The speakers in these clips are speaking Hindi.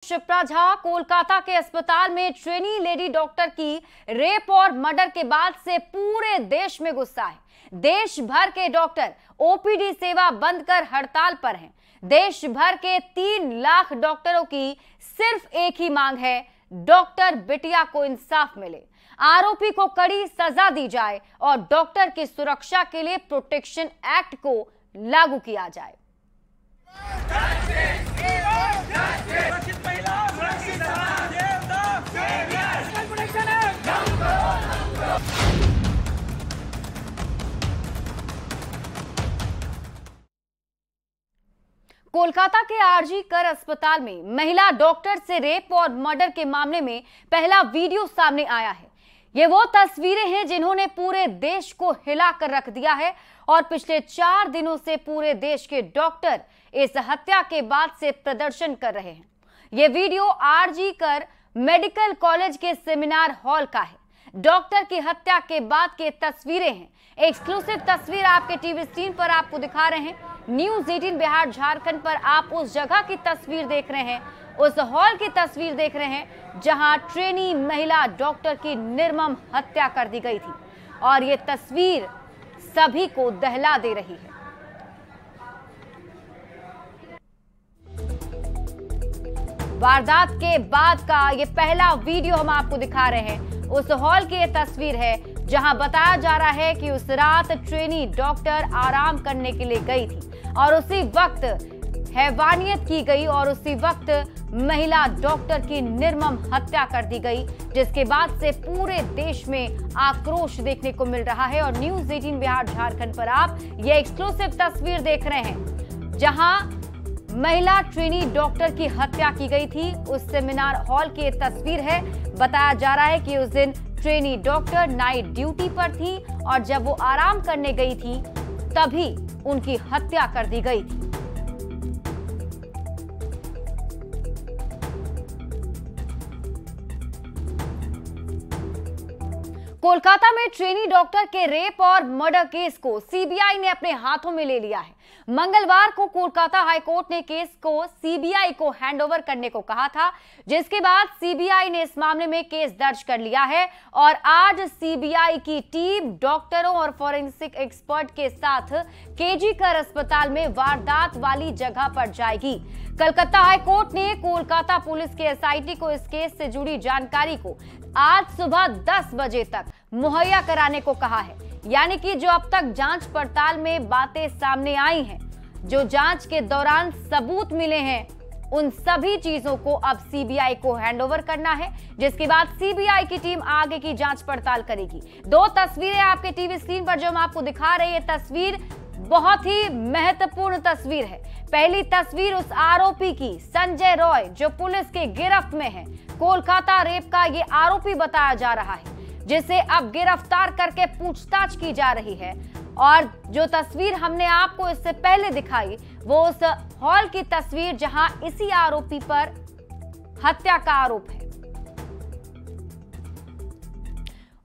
शिप्रा झा कोलकाता के अस्पताल में ट्रेनी लेडी डॉक्टर की रेप और मर्डर के बाद से पूरे देश में गुस्सा है। देश भर के डॉक्टर ओपीडी सेवा बंद कर हड़ताल पर हैं। देश भर के 3 लाख डॉक्टरों की सिर्फ एक ही मांग है, डॉक्टर बिटिया को इंसाफ मिले, आरोपी को कड़ी सजा दी जाए और डॉक्टर की सुरक्षा के लिए प्रोटेक्शन एक्ट को लागू किया जाए। कोलकाता के आरजी कर अस्पताल में महिला डॉक्टर से रेप और मर्डर के मामले में पहला वीडियो सामने आया है। ये वो तस्वीरें हैं जिन्होंने पूरे देश को हिलाकर रख दिया है और पिछले 4 दिनों से पूरे देश के डॉक्टर इस हत्या के बाद से प्रदर्शन कर रहे हैं। ये वीडियो आरजी कर मेडिकल कॉलेज के सेमिनार हॉल का है। डॉक्टर की हत्या के बाद की तस्वीरें हैं। एक्सक्लूसिव तस्वीर आपके टीवी स्क्रीन पर आपको दिखा रहे हैं। न्यूज़ 18 बिहार झारखंड पर आप उस जगह की तस्वीर देख रहे हैं, उस हॉल की तस्वीर देख रहे हैं जहां ट्रेनी महिला डॉक्टर की निर्मम हत्या कर दी गई थी और ये तस्वीर सभी को दहला दे रही है। वारदात के बाद का ये पहला वीडियो हम आपको दिखा रहे हैं। उस हॉल की ये तस्वीर है जहां बताया जा रहा है कि उस रात ट्रेनी डॉक्टर आराम करने के लिए गई थी और उसी वक्त हैवानियत की गई और उसी वक्त महिला डॉक्टर की निर्मम हत्या कर दी गई, जिसके बाद से पूरे देश में आक्रोश देखने को मिल रहा है। और न्यूज़ 18 बिहार झारखंड पर आप ये एक्सक्लूसिव तस्वीर देख रहे हैं जहां महिला ट्रेनी डॉक्टर की हत्या की गई थी। उस सेमिनार हॉल की ये तस्वीर है। बताया जा रहा है कि उस दिन ट्रेनी डॉक्टर नाइट ड्यूटी पर थी और जब वो आराम करने गई थी तभी उनकी हत्या कर दी गई थी। कोलकाता में ट्रेनी डॉक्टर के रेप और मर्डर केस को सीबीआई ने अपने हाथों में ले लिया है। मंगलवार को कोलकाता हाईकोर्ट ने केस को सीबीआई को हैंडओवर करने को कहा था, जिसके बाद सीबीआई ने इस मामले में केस दर्ज कर लिया है और आज सीबीआई की टीम डॉक्टरों और फॉरेंसिक एक्सपर्ट के साथ केजी कर अस्पताल में वारदात वाली जगह पर जाएगी। कलकत्ता हाईकोर्ट ने कोलकाता पुलिस के एसआईटी को इस केस से जुड़ी जानकारी को आज सुबह 10 बजे तक मुहैया कराने को कहा है। यानी कि जो अब तक जांच पड़ताल में बातें सामने आई हैं, जो जांच के दौरान सबूत मिले हैं, उन सभी चीजों को अब सीबीआई को हैंडओवर करना है, जिसके बाद सीबीआई की टीम आगे की जांच पड़ताल करेगी। 2 तस्वीरें आपके टीवी स्क्रीन पर जो हम आपको दिखा रहे हैं, तस्वीर बहुत ही महत्वपूर्ण तस्वीर है। पहली तस्वीर उस आरोपी की, संजय रॉय, जो पुलिस के गिरफ्त में है। कोलकाता रेप का ये आरोपी बताया जा रहा है, जिसे अब गिरफ्तार करके पूछताछ की जा रही है। और जो तस्वीर हमने आपको इससे पहले दिखाई वो उस हॉल की तस्वीर जहां इसी आरोपी पर हत्या का आरोप है।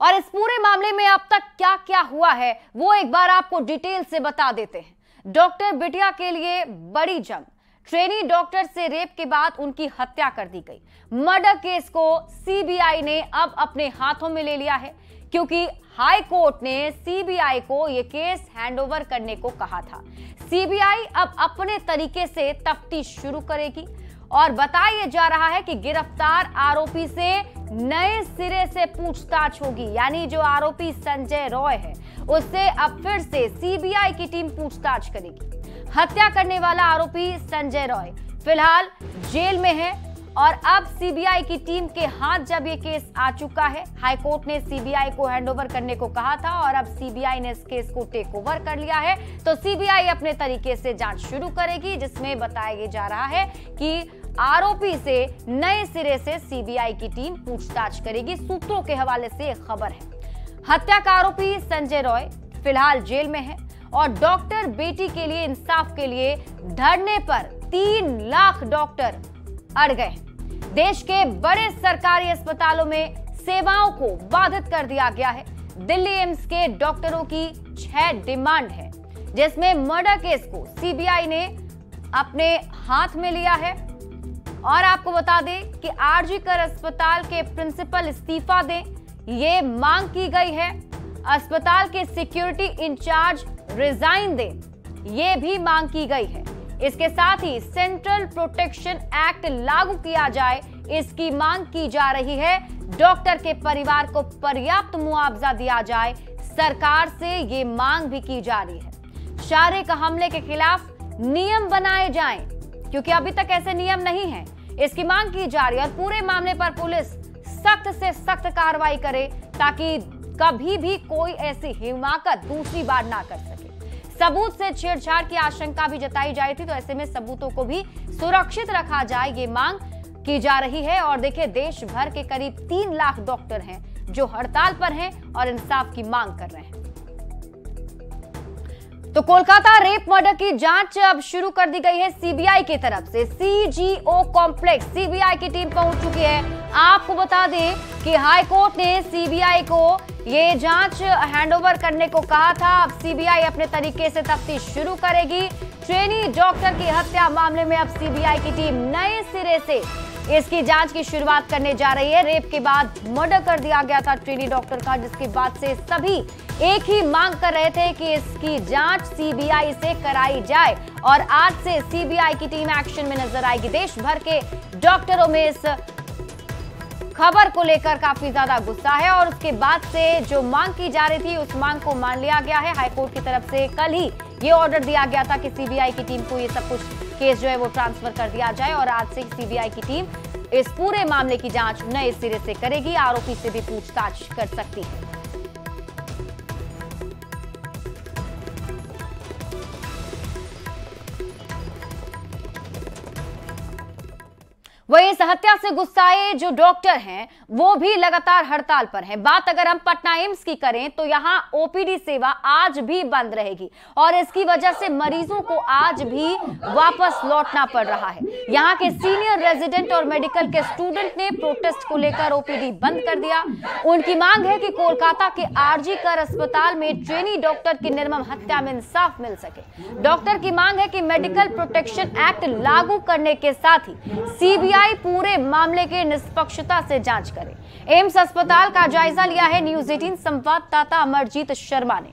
और इस पूरे मामले में अब तक क्या क्या हुआ है वो एक बार आपको डिटेल से बता देते हैं। डॉक्टर बिटिया के लिए बड़ी जंग। ट्रेनी डॉक्टर से रेप के बाद उनकी हत्या कर दी गई। मर्डर केस को सीबीआई ने अब अपने हाथों में ले लिया है, क्योंकि हाई कोर्ट ने सीबीआई को यह केस हैंडओवर करने को कहा था। सीबीआई अब अपने तरीके से तफ्तीश शुरू करेगी और बताया जा रहा है कि गिरफ्तार आरोपी से नए सिरे से पूछताछ होगी। यानी जो आरोपी संजय रॉय है उससे अब फिर से सीबीआई की टीम पूछताछ करेगी। हत्या करने वाला आरोपी संजय रॉय फिलहाल जेल में है और अब सीबीआई की टीम के हाथ जब ये केस आ चुका है, हाईकोर्ट ने सीबीआई को हैंडओवर करने को कहा था और अब सीबीआई ने इस केस को टेक ओवर कर लिया है, तो सीबीआई अपने तरीके से जांच शुरू करेगी, जिसमें बताया जा रहा है कि आरोपी से नए सिरे से सीबीआई की टीम पूछताछ करेगी। सूत्रों के हवाले से एक खबर है। हत्या का आरोपी संजय रॉय फिलहाल जेल में है और डॉक्टर बेटी के लिए इंसाफ के लिए धरने पर 3 लाख डॉक्टर अड़ गए। देश के बड़े सरकारी अस्पतालों में सेवाओं को बाधित कर दिया गया है। दिल्ली एम्स के डॉक्टरों की 6 डिमांड है, जिसमें मर्डर केस को सीबीआई ने अपने हाथ में लिया है और आपको बता दें कि आरजीकर अस्पताल के प्रिंसिपल इस्तीफा दें, ये मांग की गई है। अस्पताल के सिक्योरिटी इंचार्ज रिजाइन दें, ये भी मांग की गई है। इसके साथ ही सेंट्रल प्रोटेक्शन एक्ट लागू किया जाए, इसकी मांग की जा रही है। डॉक्टर के परिवार को पर्याप्त मुआवजा दिया जाए, सरकार से ये मांग भी की जा रही है। शारीरिक हमले के खिलाफ नियम बनाए जाएं, क्योंकि अभी तक ऐसे नियम नहीं हैं, इसकी मांग की जा रही है। और पूरे मामले पर पुलिस सख्त से सख्त कार्रवाई करे, ताकि कभी भी कोई ऐसी हिमाकत दूसरी बार ना कर सके। सबूत से छेड़छाड़ की आशंका भी जताई जाई थी, तो ऐसे में सबूतों को भी सुरक्षित रखा जाए, ये मांग की जा रही है। और देखिए, देश भर के करीब 3 लाख डॉक्टर हैं जो हड़ताल पर हैं और इंसाफ की मांग कर रहे हैं। तो कोलकाता रेप मर्डर की जांच अब शुरू कर दी गई है सीबीआई की तरफ से। सीजीओ कॉम्प्लेक्स सीबीआई की टीम पहुंच चुकी है। आपको बता दें कि हाईकोर्ट ने सीबीआई को ये जांच हैंडओवर करने को कहा था। अब सीबीआई अपने तरीके से तफ्तीश शुरू करेगी। ट्रेनी डॉक्टर की हत्या मामले में अब सीबीआई की टीम नए सिरे से इसकी जांच की शुरुआत करने जा रही है। रेप के बाद मर्डर कर दिया गया था ट्रेनी डॉक्टर का, जिसके बाद से सभी एक ही मांग कर रहे थे कि इसकी जांच सीबीआई से कराई जाए। और आज से सीबीआई की टीम एक्शन में नजर आएगी। देश भर के डॉक्टरों में इस खबर को लेकर काफी ज्यादा गुस्सा है और उसके बाद से जो मांग की जा रही थी उस मांग को मान लिया गया है। हाईकोर्ट की तरफ से कल ही ये ऑर्डर दिया गया था कि सीबीआई की टीम को ये सब कुछ केस जो है वो ट्रांसफर कर दिया जाए। और आज से सीबीआई की टीम इस पूरे मामले की जांच नए सिरे से करेगी। आरोपी से भी पूछताछ कर सकती है। वही इस हत्या से गुस्साए जो डॉक्टर हैं वो भी लगातार हड़ताल पर हैं। बात अगर हम पटना एम्स की करें तो यहां ओपीडी सेवा आज भी बंद रहेगी और इसकी वजह से मरीजों को आज भी वापस लौटना पड़ रहा है। यहां के सीनियर रेजिडेंट और मेडिकल के स्टूडेंट ने प्रोटेस्ट को लेकर ओपीडी बंद कर दिया। उनकी मांग है कि कोलकाता के आरजीकर अस्पताल में ट्रेनी डॉक्टर की निर्मम हत्या में इंसाफ मिल सके। डॉक्टर की मांग है कि मेडिकल प्रोटेक्शन एक्ट लागू करने के साथ ही सीबीआई पूरे मामले की निष्पक्षता से जांच करे। एम्स अस्पताल का जायजा लिया है न्यूज 18 संवाददाता अमरजीत शर्मा ने।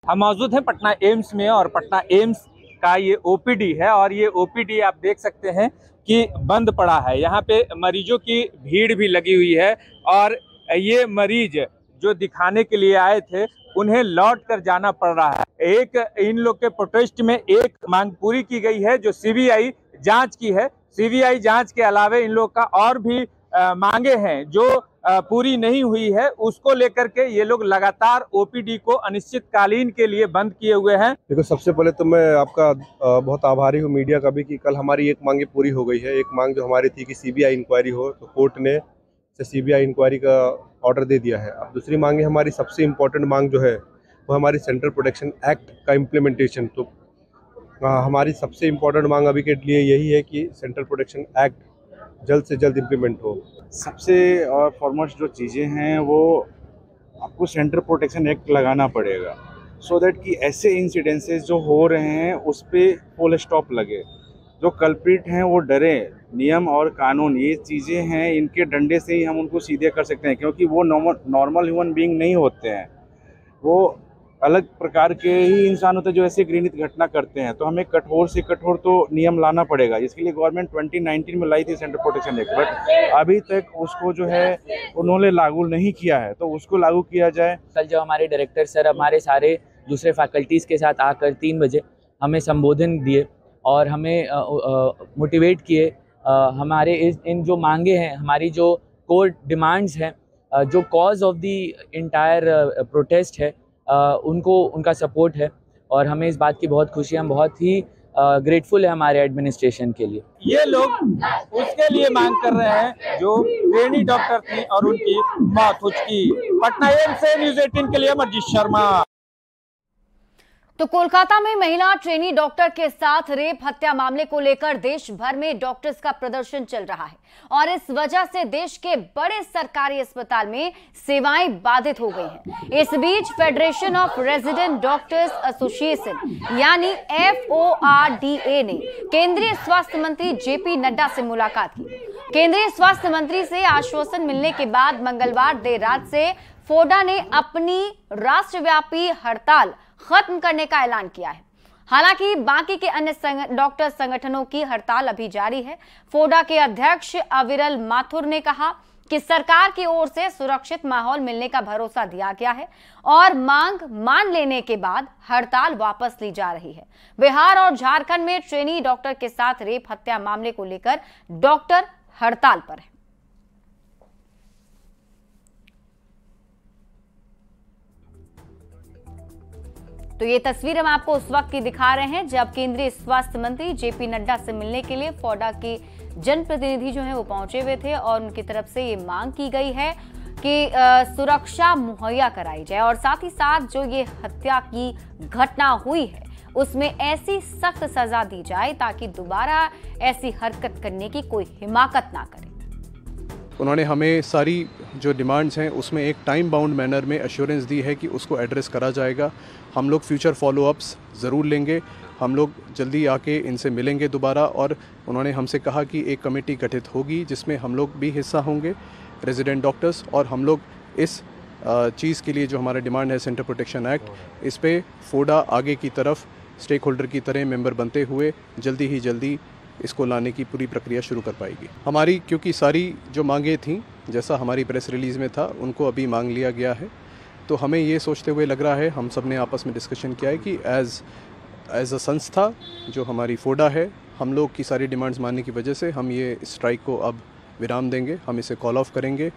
हम मौजूद हैं पटना एम्स में और पटना एम्स का ये ओपीडी है और ये ओपीडी आप देख सकते हैं कि बंद पड़ा है। यहाँ पे मरीजों की भीड़ भी लगी हुई है और ये मरीज जो दिखाने के लिए आए थे उन्हें लौट कर जाना पड़ रहा है। एक इन लोग के प्रोटेस्ट में एक मांग पूरी की गई है जो सीबीआई जांच की है। सीबीआई जांच के अलावा इन लोग का और भी मांगे हैं जो पूरी नहीं हुई है, उसको लेकर के ये लोग लगातार ओपीडी को अनिश्चितकालीन के लिए बंद किए हुए हैं। देखो, सबसे पहले तो मैं आपका बहुत आभारी हूँ मीडिया का भी कि कल हमारी एक मांगे पूरी हो गई है। एक मांग जो हमारी थी कि सीबीआई इंक्वायरी हो, तो कोर्ट ने सीबीआई इंक्वायरी का ऑर्डर दे दिया है। अब दूसरी मांगे, हमारी सबसे इम्पोर्टेंट मांग जो है वो हमारी सेंट्रल प्रोटेक्शन एक्ट का इम्प्लीमेंटेशन। तो हमारी सबसे इम्पोर्टेंट मांग अभी के लिए यही है कि सेंट्रल प्रोटेक्शन एक्ट जल्द से जल्द इम्प्लीमेंट हो। सबसे फॉरमोस्ट जो चीज़ें हैं वो आपको सेंट्रल प्रोटेक्शन एक्ट लगाना पड़ेगा, सो दैट कि ऐसे इंसिडेंसेस जो हो रहे हैं उस पर फुल स्टॉप लगे। जो कल्प्रिट हैं वो डरे। नियम और कानून ये चीज़ें हैं, इनके डंडे से ही हम उनको सीधे कर सकते हैं, क्योंकि वो नॉर्मल ह्यूमन बीइंग नहीं होते हैं, वो अलग प्रकार के ही इंसान होते हैं जो ऐसे घृणित घटना करते हैं। तो हमें कठोर से कठोर तो नियम लाना पड़ेगा। इसके लिए गवर्नमेंट 2019 में लाई थी सेंट्रल प्रोटेक्शन एक्ट, बट अभी तक उसको जो है उन्होंने लागू नहीं किया है, तो उसको लागू किया जाए। कल जब हमारे डायरेक्टर सर हमारे सारे दूसरे फैकल्टीज़ के साथ आकर 3 बजे हमें संबोधन दिए और हमें मोटिवेट किए। हमारे इन जो मांगे हैं, हमारी जो कोर डिमांड्स हैं, जो cause of the entire protest है, उनका सपोर्ट है और हमें इस बात की बहुत खुशी है। हम बहुत ही ग्रेटफुल है हमारे एडमिनिस्ट्रेशन के लिए। ये लोग उसके लिए मांग कर रहे हैं जो ट्रेनी डॉक्टर थी और उनकी मौत हो चुकी। पटना एम्स से न्यूज 18 के लिए अमरजीत शर्मा। तो कोलकाता में महिला ट्रेनी डॉक्टर के साथ रेप हत्या मामले को लेकर देश भर में डॉक्टर्स का प्रदर्शन चल रहा है और इस वजह से देश के बड़े सरकारी अस्पताल में सेवाएं बाधित हो गई हैं। इस बीच federation of resident doctors association यानी FORDA ने केंद्रीय स्वास्थ्य मंत्री JP नड्डा से मुलाकात की। केंद्रीय स्वास्थ्य मंत्री से आश्वासन मिलने के बाद मंगलवार देर रात से फोडा ने अपनी राष्ट्रव्यापी हड़ताल खत्म करने का ऐलान किया है। हालांकि बाकी के अन्य डॉक्टर संगठनों की हड़ताल अभी जारी है। फोडा के अध्यक्ष अविरल माथुर ने कहा कि सरकार की ओर से सुरक्षित माहौल मिलने का भरोसा दिया गया है और मांग मान लेने के बाद हड़ताल वापस ली जा रही है। बिहार और झारखंड में ट्रेनी डॉक्टर के साथ रेप हत्या मामले को लेकर डॉक्टर हड़ताल पर है। तो ये तस्वीर हम आपको उस वक्त की दिखा रहे हैं जब केंद्रीय स्वास्थ्य मंत्री JP नड्डा से मिलने के लिए फोडा के जनप्रतिनिधि जो है वो पहुंचे हुए थे और उनकी तरफ से ये मांग की गई है कि सुरक्षा मुहैया कराई जाए और साथ ही साथ जो ये हत्या की घटना हुई है उसमें ऐसी सख्त सजा दी जाए ताकि दोबारा ऐसी हरकत करने की कोई हिमाकत ना करे। उन्होंने हमें सारी जो डिमांड्स हैं उसमें एक टाइम बाउंड मैनर में एश्योरेंस दी है कि उसको एड्रेस करा जाएगा। हम लोग फ्यूचर फॉलोअप्स ज़रूर लेंगे, हम लोग जल्दी आके इनसे मिलेंगे दोबारा और उन्होंने हमसे कहा कि एक कमेटी गठित होगी जिसमें हम लोग भी हिस्सा होंगे रेजिडेंट डॉक्टर्स और हम लोग इस चीज़ के लिए जो हमारा डिमांड है सेंटर प्रोटेक्शन एक्ट इस पे फोडा आगे की तरफ स्टेक होल्डर की तरह मेंबर बनते हुए जल्दी ही जल्दी इसको लाने की पूरी प्रक्रिया शुरू कर पाएगी। हमारी क्योंकि सारी जो मांगें थीं जैसा हमारी प्रेस रिलीज़ में था उनको अभी मांग लिया गया है तो हमें ये सोचते हुए लग रहा है, हम सब ने आपस में डिस्कशन किया है कि एज अ संस्था जो हमारी फोडा है हम लोग की सारी डिमांड्स मानने की वजह से हम ये स्ट्राइक को अब विराम देंगे, हम इसे कॉल ऑफ करेंगे।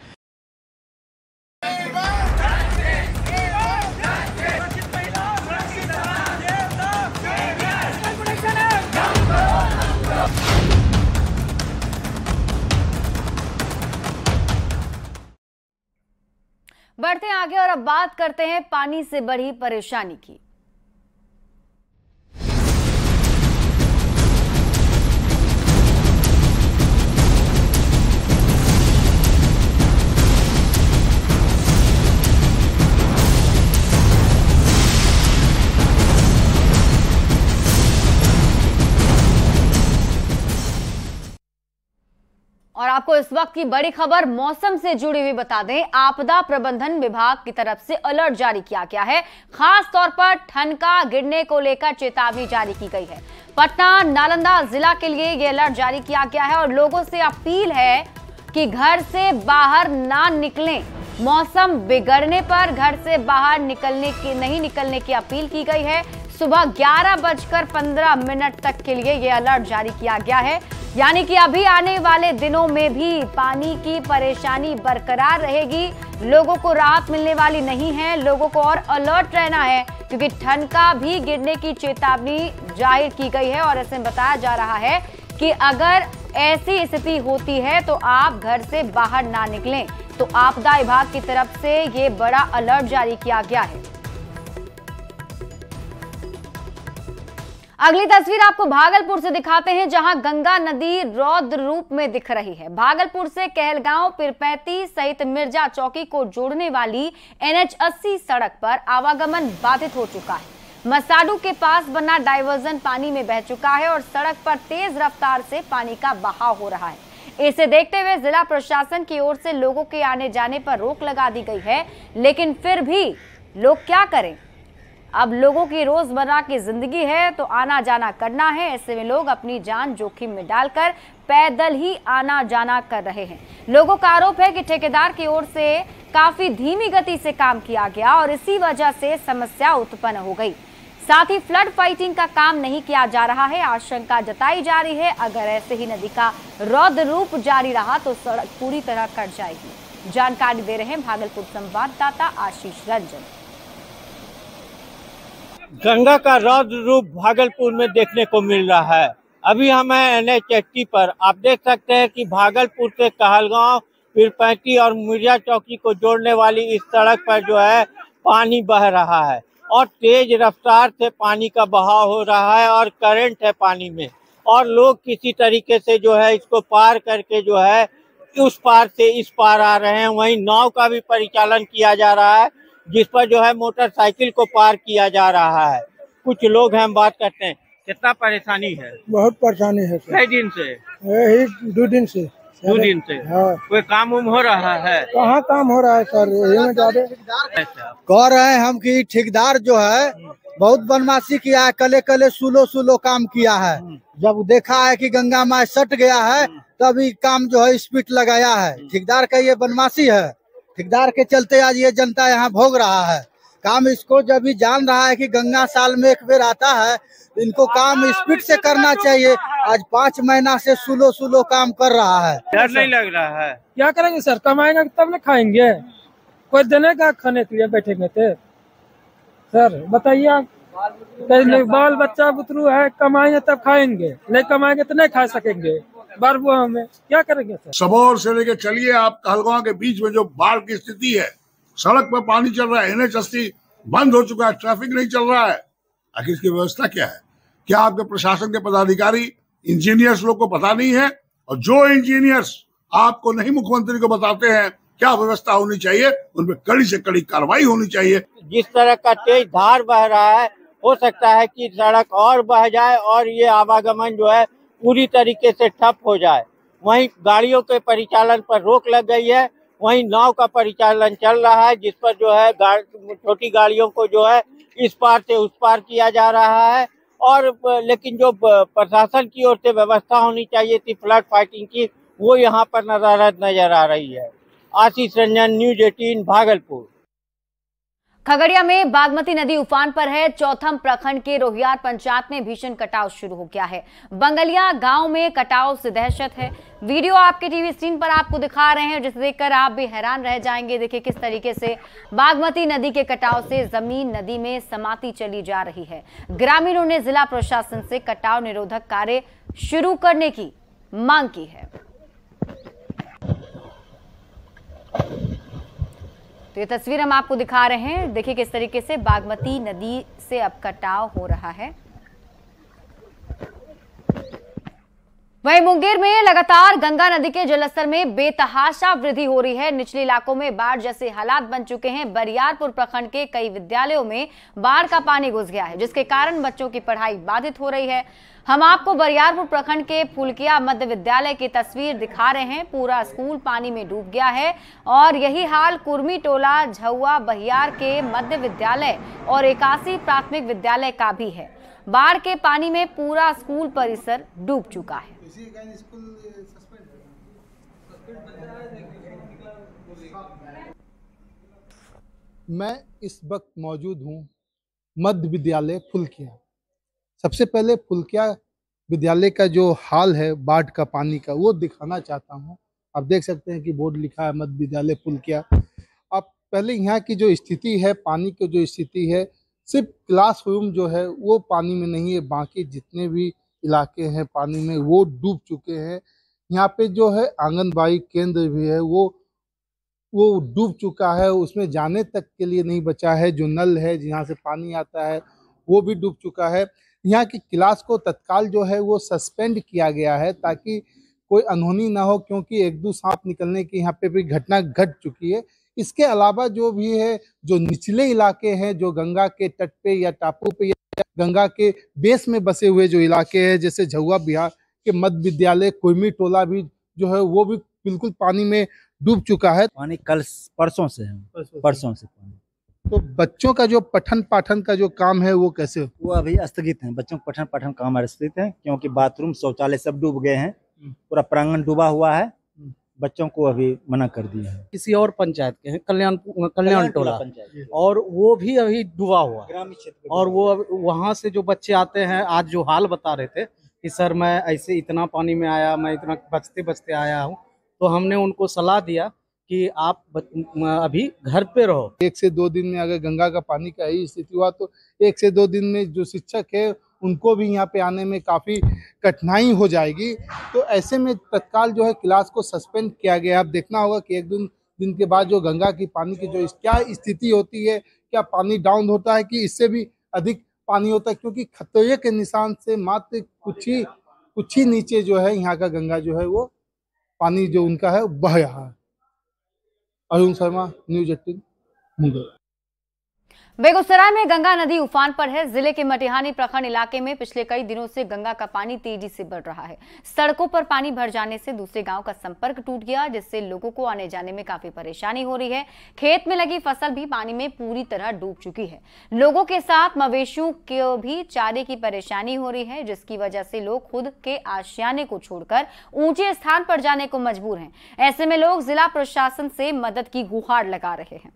बढ़ते आगे और अब बात करते हैं पानी से बढ़ी परेशानी की। और आपको इस वक्त की बड़ी खबर मौसम से जुड़ी हुई बता दें, आपदा प्रबंधन विभाग की तरफ से अलर्ट जारी किया गया है। खास तौर पर ठनका गिरने को लेकर चेतावनी जारी की गई है। पटना नालंदा जिला के लिए यह अलर्ट जारी किया गया है और लोगों से अपील है कि घर से बाहर ना निकलें। मौसम बिगड़ने पर घर से बाहर नहीं निकलने की अपील की गई है। सुबह 11:15 तक के लिए यह अलर्ट जारी किया गया है, यानी कि अभी आने वाले दिनों में भी पानी की परेशानी बरकरार रहेगी। लोगों को राहत मिलने वाली नहीं है, लोगों को और अलर्ट रहना है क्योंकि ठनका भी गिरने की चेतावनी जाहिर की गई है और ऐसे बताया जा रहा है कि अगर ऐसी स्थिति होती है तो आप घर से बाहर ना निकलें। तो आपदा विभाग की तरफ से ये बड़ा अलर्ट जारी किया गया है। अगली तस्वीर आपको भागलपुर से दिखाते हैं जहां गंगा नदी रौद्र रूप में दिख रही है। भागलपुर से कहलगांव, पीरपैंती सहित मिर्जा चौकी को जोड़ने वाली NH 80 सड़क पर आवागमन बाधित हो चुका है। मसाडू के पास बना डायवर्जन पानी में बह चुका है और सड़क पर तेज रफ्तार से पानी का बहाव हो रहा है। इसे देखते हुए जिला प्रशासन की ओर से लोगों के आने जाने पर रोक लगा दी गई है, लेकिन फिर भी लोग क्या करें। अब लोगों की रोजमर्रा की जिंदगी है तो आना जाना करना है। ऐसे में लोग अपनी जान जोखिम में डालकर पैदल ही आना जाना कर रहे हैं। लोगों का आरोप है कि ठेकेदार की ओर से काफी धीमी गति से काम किया गया और इसी वजह से समस्या उत्पन्न हो गई। साथ ही फ्लड फाइटिंग का काम नहीं किया जा रहा है। आशंका जताई जा रही है अगर ऐसे ही नदी का रौद्र रूप जारी रहा तो सड़क पूरी तरह कट जाएगी। जानकारी दे रहे हैं भागलपुर संवाददाता आशीष रंजन। गंगा का रौद्र रूप भागलपुर में देखने को मिल रहा है। अभी हम हैं NH 80 पर। आप देख सकते हैं कि भागलपुर से कहलगांव, पीरपैंती और मिर्जा चौकी को जोड़ने वाली इस सड़क पर जो है पानी बह रहा है। और तेज रफ्तार से पानी का बहाव हो रहा है और करंट है पानी में, और लोग किसी तरीके से जो है इसको पार करके जो है उस पार से इस पार आ रहे हैं। वहीं नाव का भी परिचालन किया जा रहा है, जिस पर जो है मोटरसाइकिल को पार किया जा रहा है। कुछ लोग हैं, हम बात करते हैं। कितना परेशानी है? बहुत परेशानी है सर। कई दिन से? यही 2 दिन से। 2 दिन से? हाँ। कोई काम उम हो रहा है? कहाँ काम हो रहा है सर, यही में ज्यादा कह रहे हैं हम कि ठेकेदार जो है बहुत बदमाशी किया है, कले कले सुलो काम किया है। जब देखा है कि गंगा माई सट गया है तभी काम जो है स्पीड लगाया है। ठेकेदार का ये बदमाशी है, ठेकेदार के चलते आज ये जनता यहाँ भोग रहा है। काम इसको जब भी जान रहा है कि गंगा साल में एक बेर आता है, इनको काम स्पीड से करना चाहिए। आज 5 महीना से सुलो काम कर रहा है। डर नहीं लग रहा है? क्या करेंगे सर, कमाएंगे तब न खाएंगे, कोई देने का खाने के लिए बैठेंगे थे सर, बताइए आप। बाल बच्चा बुतरू है, कमाएंगे तब खाएंगे, नहीं कमाएंगे तो नहीं खा सकेंगे। बारबो हमें क्या करेंगे सर। सबौर से लेके चलिए आप कहलगांव के बीच में जो बाढ़ की स्थिति है, सड़क पर पानी चल रहा है, NH80 बंद हो चुका है, ट्रैफिक नहीं चल रहा है। आखिर इसकी व्यवस्था क्या है? क्या आपके प्रशासन के पदाधिकारी इंजीनियर्स लोग को पता नहीं है? और जो इंजीनियर्स आपको नहीं मुख्यमंत्री को बताते हैं क्या व्यवस्था होनी चाहिए, उन पर कड़ी से कड़ी कार्रवाई होनी चाहिए। जिस तरह का तेज धार बह रहा है, हो सकता है कि सड़क और बह जाए और ये आवागमन जो है पूरी तरीके से ठप हो जाए। वहीं गाड़ियों के परिचालन पर रोक लग गई है, वहीं नाव का परिचालन चल रहा है, जिस पर जो है छोटी गाड़ियों को जो है इस पार से उस पार किया जा रहा है। और लेकिन जो प्रशासन की ओर से व्यवस्था होनी चाहिए थी फ्लड फाइटिंग की, वो यहाँ पर नजर आ रही है। आशीष रंजन, न्यूज़ 18 भागलपुर। खगड़िया में बागमती नदी उफान पर है। चौथम प्रखंड के रोहियार पंचायत में भीषण कटाव शुरू हो गया है। बंगलिया गांव में कटाव से दहशत है। वीडियो आपके टीवी स्क्रीन पर आपको दिखा रहे हैं, जिसे देखकर आप भी हैरान रह जाएंगे। देखिए किस तरीके से बागमती नदी के कटाव से जमीन नदी में समाती चली जा रही है। ग्रामीणों ने जिला प्रशासन से कटाव निरोधक कार्य शुरू करने की मांग की है। तो ये तस्वीर हम आपको दिखा रहे हैं। देखिए किस तरीके से बागमती नदी से अब कटाव हो रहा है। वहीं मुंगेर में लगातार गंगा नदी के जलस्तर में बेतहाशा वृद्धि हो रही है। निचले इलाकों में बाढ़ जैसे हालात बन चुके हैं। बरियारपुर प्रखंड के कई विद्यालयों में बाढ़ का पानी घुस गया है, जिसके कारण बच्चों की पढ़ाई बाधित हो रही है। हम आपको बरियारपुर प्रखंड के फुलकिया मध्य विद्यालय की तस्वीर दिखा रहे हैं। पूरा स्कूल पानी में डूब गया है और यही हाल कुर्मी टोला झुआ बहियार के मध्य विद्यालय और 81 प्राथमिक विद्यालय का भी है। बाढ़ के पानी में पूरा स्कूल परिसर डूब चुका है। मैं इस वक्त मौजूद हूँ मध्य विद्यालय फुलकिया। सबसे पहले फुलकिया विद्यालय का जो हाल है बाढ़ का पानी का, वो दिखाना चाहता हूँ। आप देख सकते हैं कि बोर्ड लिखा है मध्य विद्यालय फुलकिया। अब पहले यहाँ की जो स्थिति है, पानी की जो स्थिति है, सिर्फ क्लासरूम जो है वो पानी में नहीं है, बाकी जितने भी इलाके हैं पानी में वो डूब चुके हैं। यहाँ पे जो है आंगनबाड़ी केंद्र भी है वो डूब चुका है, उसमें जाने तक के लिए नहीं बचा है। जो नल है जहाँ से पानी आता है वो भी डूब चुका है। यहाँ की क्लास को तत्काल जो है वो सस्पेंड किया गया है ताकि कोई अनहोनी ना हो, क्योंकि 1-2 सांप निकलने की यहाँ पे भी घटना घट चुकी है। इसके अलावा जो भी है, जो निचले इलाके हैं, जो गंगा के तट पे या टापू पे या गंगा के बेस में बसे हुए जो इलाके हैं, जैसे झुआ बिहार के मध्य विद्यालय कुर्मी टोला भी जो है वो भी बिल्कुल पानी में डूब चुका है। पानी कल परसों से पानी। तो बच्चों का जो पठन पाठन का जो काम है वो कैसे? वो अभी स्थगित है। बच्चों का पठन पाठन काम स्थगित है, क्योंकि बाथरूम शौचालय सब डूब गए हैं, पूरा प्रांगण डूबा हुआ है। बच्चों को अभी मना कर दिया है। किसी और पंचायत के हैं, कल्याण टोला, और वो भी अभी डूबा हुआ है। और वो वहाँ से जो बच्चे आते हैं, आज जो हाल बता रहे थे कि सर मैं ऐसे इतना पानी में आया, मैं इतना बचते बचते आया हूँ, तो हमने उनको सलाह दिया कि आप अभी घर पे रहो। 1 से 2 दिन में अगर गंगा का पानी का ही स्थिति हुआ तो 1 से 2 दिन में जो शिक्षक है उनको भी यहाँ पे आने में काफ़ी कठिनाई हो जाएगी। तो ऐसे में तत्काल जो है क्लास को सस्पेंड किया गया। अब देखना होगा कि 1-2 दिन के बाद जो गंगा की पानी की जो क्या स्थिति होती है, क्या पानी डाउन होता है कि इससे भी अधिक पानी होता है, क्योंकि खतरे के निशान से मात्र कुछ ही नीचे जो है यहाँ का गंगा जो है वो पानी जो उनका है बह रहा है। अरुण शर्मा, न्यूज़ 18 मुंगेर। बेगूसराय में गंगा नदी उफान पर है। जिले के मटिहानी प्रखंड इलाके में पिछले कई दिनों से गंगा का पानी तेजी से बढ़ रहा है। सड़कों पर पानी भर जाने से दूसरे गांव का संपर्क टूट गया, जिससे लोगों को आने जाने में काफी परेशानी हो रही है। खेत में लगी फसल भी पानी में पूरी तरह डूब चुकी है। लोगों के साथ मवेशियों को भी चारे की परेशानी हो रही है, जिसकी वजह से लोग खुद के आशियाने को छोड़कर ऊंचे स्थान पर जाने को मजबूर हैं। ऐसे में लोग जिला प्रशासन से मदद की गुहार लगा रहे हैं।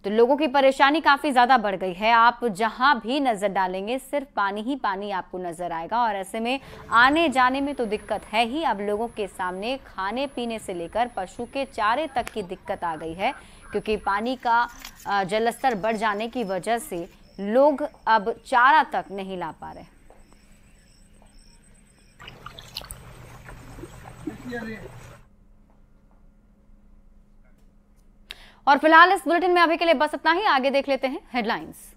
तो लोगों की परेशानी काफी ज्यादा बढ़ गई है। आप जहां भी नजर डालेंगे सिर्फ पानी ही पानी आपको नजर आएगा, और ऐसे में आने जाने में तो दिक्कत है ही। अब लोगों के सामने खाने पीने से लेकर पशु के चारे तक की दिक्कत आ गई है, क्योंकि पानी का जलस्तर बढ़ जाने की वजह से लोग अब चारा तक नहीं ला पा रहे। और फिलहाल इस बुलेटिन में अभी के लिए बस इतना ही। आगे देख लेते हैं हेडलाइंस।